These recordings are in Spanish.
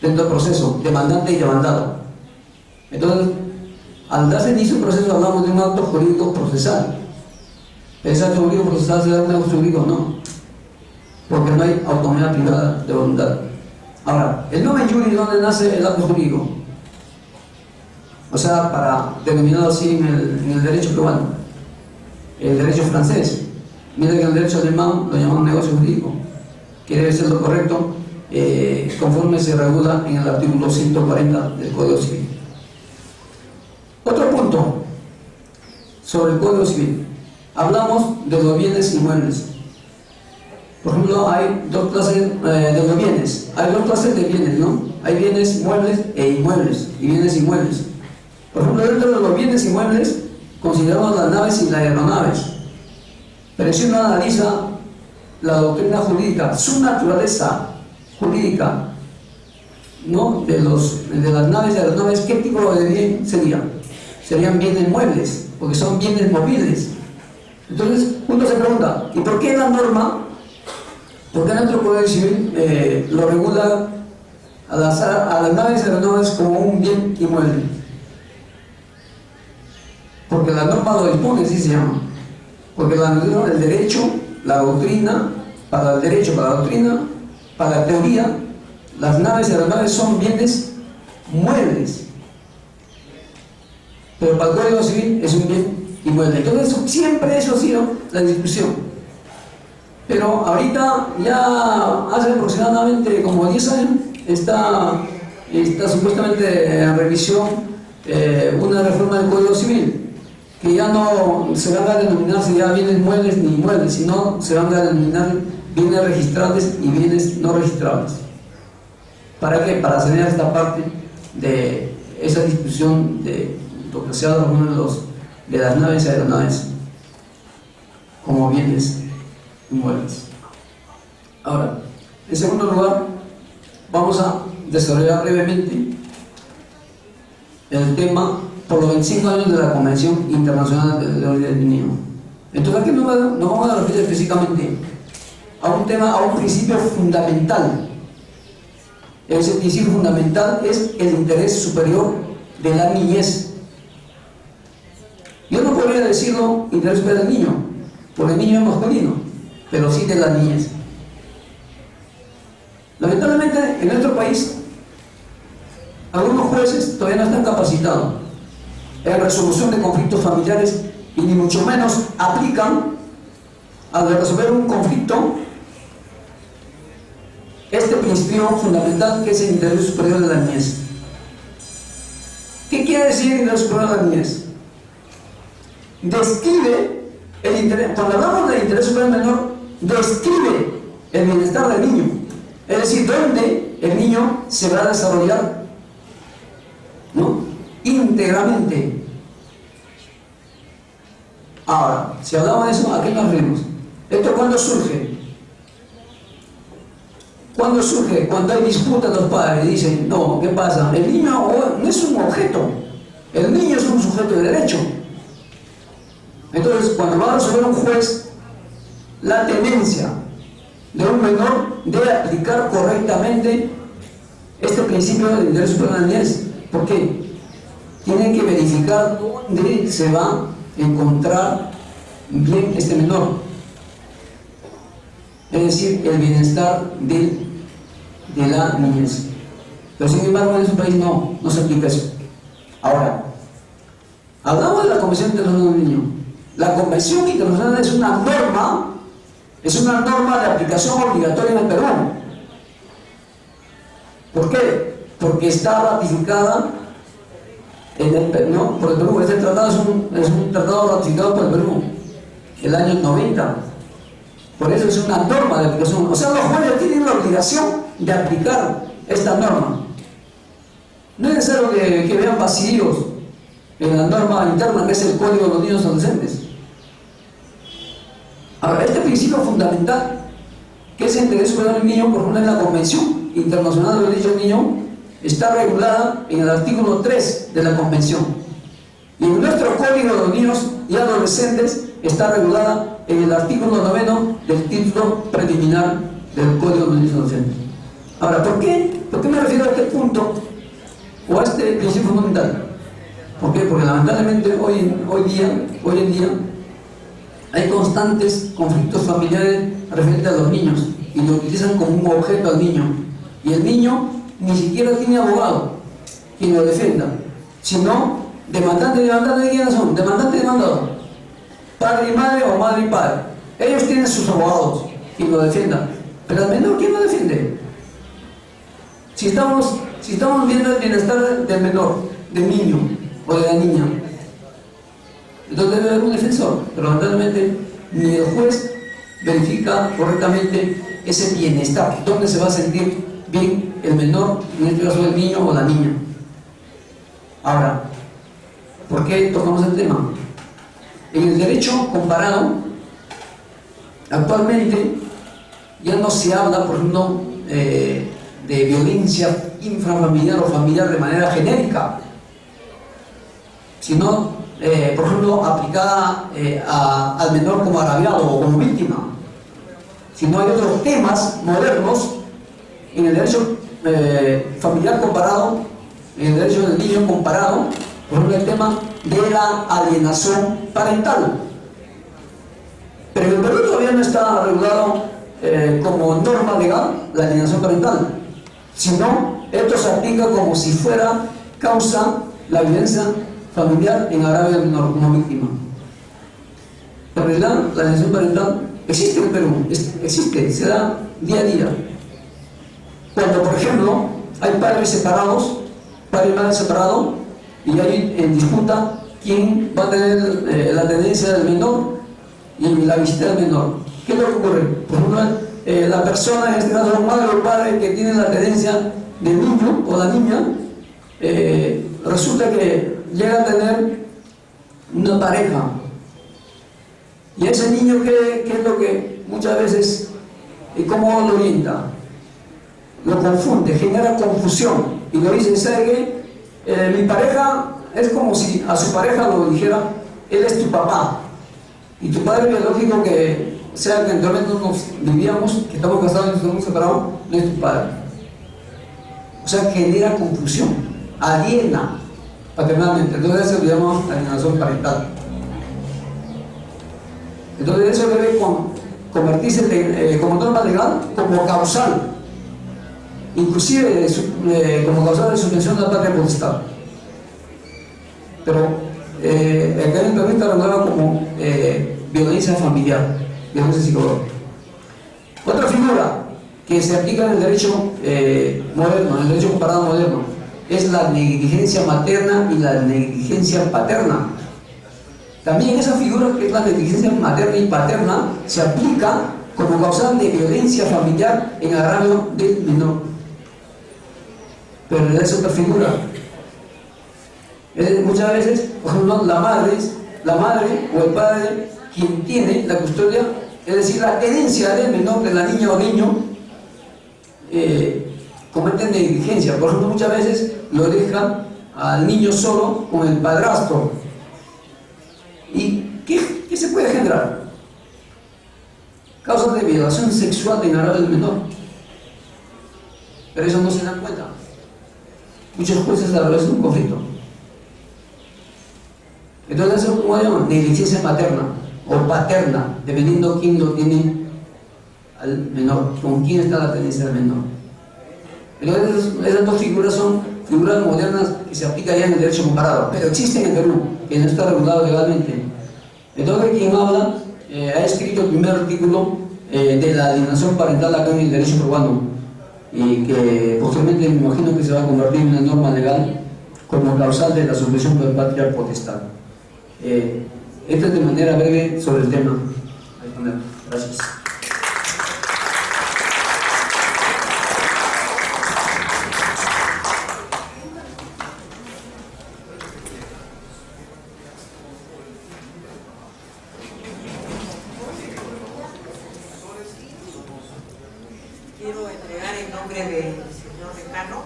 dentro del proceso, demandante y demandado. Entonces, al darse inicio al proceso hablamos de un acto jurídico procesal. ¿Ese acto jurídico procesal se da un acto jurídico? No, porque no hay autonomía privada de voluntad. Ahora, el nomen juris, ¿dónde nace el acto jurídico? O sea, para denominado así en el derecho peruano, el derecho francés. Mira que en el derecho alemán lo llaman negocio jurídico, que debe ser lo correcto, conforme se regula en el artículo 140 del Código Civil. Otro punto sobre el Código Civil. Hablamos de los bienes inmuebles. Por ejemplo, hay dos clases de los bienes. Hay dos clases de bienes, ¿no? Hay bienes muebles e inmuebles, y bienes inmuebles. Por ejemplo, dentro de los bienes inmuebles consideramos las naves y las aeronaves. Pero si uno analiza la doctrina jurídica, su naturaleza jurídica, ¿no? de las naves y aeronaves, ¿qué tipo de bien sería? Serían bienes muebles, porque son bienes movibles. Entonces, uno se pregunta, ¿y por qué la norma, por qué nuestro Código Civil lo regula a las naves y aeronaves como un bien inmueble? Porque la norma lo dispone, así se llama. Porque el derecho, la doctrina, para el derecho, para la doctrina, para la teoría, las naves y aeronaves son bienes muebles. Pero para el Código Civil es un bien inmueble. Entonces, siempre eso ha sido la discusión. Pero ahorita, ya hace aproximadamente como 10 años, está supuestamente en revisión una reforma del Código Civil, que ya no se van a denominarse ya bienes muebles ni inmuebles, sino se van a denominar bienes registrables y bienes no registrables. ¿Para qué? Para sanear esta parte de esa discusión de lo que se habla de las naves y aeronaves como bienes inmuebles. Ahora, en segundo lugar, vamos a desarrollar brevemente el tema por los 25 años de la Convención Internacional de Derechos del Niño. Entonces aquí nos vamos a referir específicamente a un tema, a un principio fundamental. Ese principio fundamental es el interés superior de la niñez. Yo no podría decirlo interés superior del niño, porque el niño es masculino, pero sí de la niñez. Lamentablemente en nuestro país algunos jueces todavía no están capacitados en resolución de conflictos familiares y ni mucho menos aplican al resolver un conflicto este principio fundamental, que es el interés superior de la niñez. ¿Qué quiere decir el interés superior de la niñez? Describe el interés, cuando hablamos del interés superior del menor, describe el bienestar del niño, es decir, dónde el niño se va a desarrollar, ¿no?, íntegramente. Ahora, si hablamos de eso, ¿a qué nos referimos? ¿Esto cuándo surge? ¿Cuándo surge? Cuando hay disputa los padres, dicen, no, ¿qué pasa? El niño no es un objeto, el niño es un sujeto de derecho. Entonces, cuando va a resolver un juez la tenencia de un menor, debe aplicar correctamente este principio del interés superior de la niñez. ¿Por qué? Tiene que verificar dónde se va a encontrar bien este menor, es decir, el bienestar de la niñez. Pero sin embargo en ese país no se aplica eso. Ahora, hablamos de la Convención Internacional del Niño. La Convención Internacional es una norma de aplicación obligatoria en el Perú. ¿Por qué? Porque está ratificada por el Perú. Este tratado es un tratado ratificado por el Perú el año 90. Por eso es una norma de aplicación. O sea, los jueces tienen la obligación de aplicar esta norma. No es necesario que vean vacíos en la norma interna, que es el Código de los Niños y Adolescentes. Ahora, este principio fundamental, que es el interés superior del niño, por ejemplo, en la Convención Internacional de los Derechos del Niño, está regulada en el artículo 3 de la Convención. Y en nuestro Código de los Niños y Adolescentes está regulada en el artículo 9 del título preliminar del Código de los Niños y Adolescentes. Ahora, ¿por qué me refiero a este punto? este principio fundamental. ¿Por qué? Porque lamentablemente hoy en día hay constantes conflictos familiares referentes a los niños y lo utilizan como un objeto al niño, y el niño ni siquiera tiene abogado quien lo defienda, sino demandante y demandante. ¿De quiénes son? Demandante y demandado, padre y madre o madre y padre. Ellos tienen sus abogados quien lo defienda, pero al menor, ¿quién lo defiende? Si estamos viendo el bienestar del menor, del niño o de la niña, entonces debe haber un defensor, pero lamentablemente ni el juez verifica correctamente ese bienestar, dónde se va a sentir bien el menor, en este caso el niño o la niña. Ahora, ¿por qué tocamos el tema? En el derecho comparado, actualmente ya no se habla, por ejemplo, de violencia intrafamiliar o familiar de manera genérica, sino, por ejemplo, aplicada al menor como agraviado o como víctima. Sino hay otros temas modernos en el derecho familiar comparado, en el derecho del niño comparado, por ejemplo, el tema de la alienación parental. Pero en el Perú todavía no está regulado como norma legal la alienación parental, sino esto se aplica como si fuera causa la violencia familiar en agravio del menor como víctima. En realidad, la alienación parental existe en el Perú, existe, se da día a día. Cuando, por ejemplo, hay padres separados, padre y madre separados, y hay en disputa quién va a tener la tenencia del menor y la visita del menor. ¿Qué es lo que ocurre? Por ejemplo, la persona, en este caso la madre o el padre que tiene la tenencia del niño o la niña, resulta que llega a tener una pareja. Y ese niño, ¿qué es lo que muchas veces, cómo lo orienta? Lo confunde, genera confusión. Y lo dice, ¿sabe qué? Mi pareja es como si a su pareja lo dijera, él es tu papá. Y tu padre biológico, que sea que actualmente nos vivíamos, que estamos casados y estamos separados, no es tu padre. O sea, genera confusión, aliena paternalmente. Entonces eso lo llamamos alienación parental. Entonces eso debe convertirse como norma legal, como causal, inclusive como causal de suspensión de la patria potestad. Pero acá en el Perú está regulado como violencia familiar, violencia psicológica. Otra figura que se aplica en el derecho moderno, en el derecho comparado moderno, es la negligencia materna y la negligencia paterna. También esa figura, que es la negligencia materna y paterna, se aplica como causal de violencia familiar en agravio del menor. Pero es otra figura. Muchas veces, por ejemplo, la madre o el padre quien tiene la custodia, es decir, la tenencia del menor, de la niña o niño, cometen negligencia. Por ejemplo, muchas veces lo dejan al niño solo con el padrastro. ¿Y qué se puede generar? Causas de violación sexual en agravio del menor. Pero eso no se dan cuenta. Muchos jueces a la vez de un conflicto. Entonces eso, como llaman, negligencia materna o paterna, dependiendo quién lo tiene al menor, con quién está la tenencia del menor. Entonces esas dos figuras son figuras modernas que se aplican ya en el derecho comparado, pero existen en Perú, que no está regulado legalmente. Entonces quien habla ha escrito el primer artículo de la alienación parental acá en el derecho peruano, y que posteriormente me imagino que se va a convertir en una norma legal como causal de la suspensión de patria potestad. Esto es de manera breve sobre el tema. Gracias. Quiero entregar en nombre del señor decano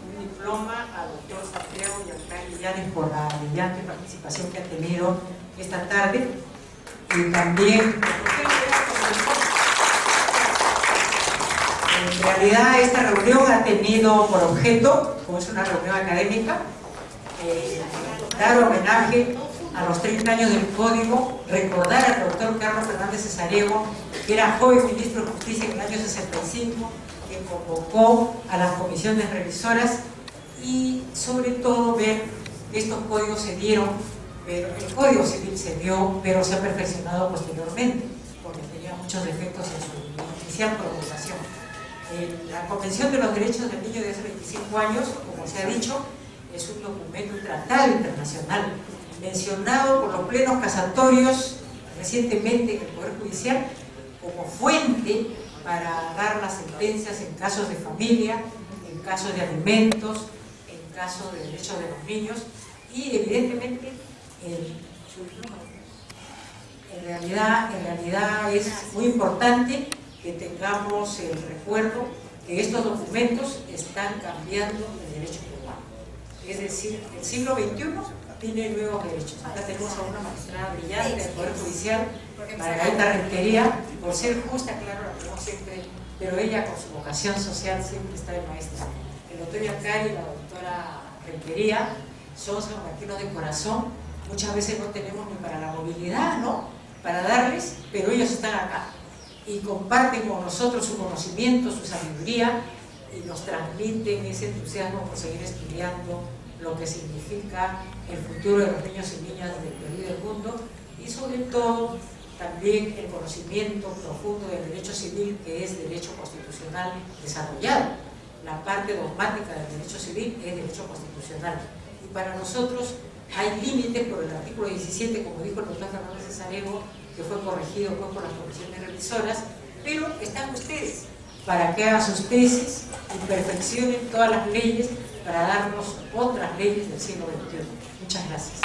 un diploma al doctor Santiago Yancay por la brillante participación que ha tenido esta tarde, y también en realidad esta reunión ha tenido por objeto, como es una reunión académica, dar homenaje a los 30 años del Código, recordar al doctor Carlos Fernández Cesarego, que era joven ministro de Justicia en el año 65, que convocó a las comisiones revisoras y sobre todo ver que estos códigos se dieron, pero el Código Civil se dio, pero se ha perfeccionado posteriormente, porque tenía muchos defectos en su inicial promulgación. La Convención de los Derechos del Niño de hace 25 años, como se ha dicho, es un documento, un tratado internacional, mencionado por los plenos casatorios recientemente en el Poder Judicial como fuente para dar las sentencias en casos de familia, en casos de alimentos, en casos de derechos de los niños, y evidentemente en realidad es muy importante que tengamos el recuerdo que estos documentos están cambiando el derecho peruano. Es decir, el siglo XXI tiene nuevos derechos. Acá tenemos a una magistrada brillante del Poder Judicial, Margarita Rentería, por ser justa, claro, la tenemos siempre, pero ella con su vocación social siempre está de maestra. El doctor Yancari y la doctora Rentería son sanmarquinos de corazón. Muchas veces no tenemos ni para la movilidad, ¿no?, para darles, pero ellos están acá y comparten con nosotros su conocimiento, su sabiduría, y nos transmiten ese entusiasmo por seguir estudiando lo que significa el futuro de los niños y niñas del Perú y del mundo, y sobre todo también el conocimiento profundo del derecho civil, que es derecho constitucional desarrollado. La parte dogmática del derecho civil es derecho constitucional, y para nosotros hay límites por el artículo 17, como dijo el doctor Fernández Cesarego, que fue corregido pues por las comisiones revisoras, pero están ustedes para que hagan sus tesis y perfeccionen todas las leyes para darnos otras leyes del siglo XXI. Muchas gracias.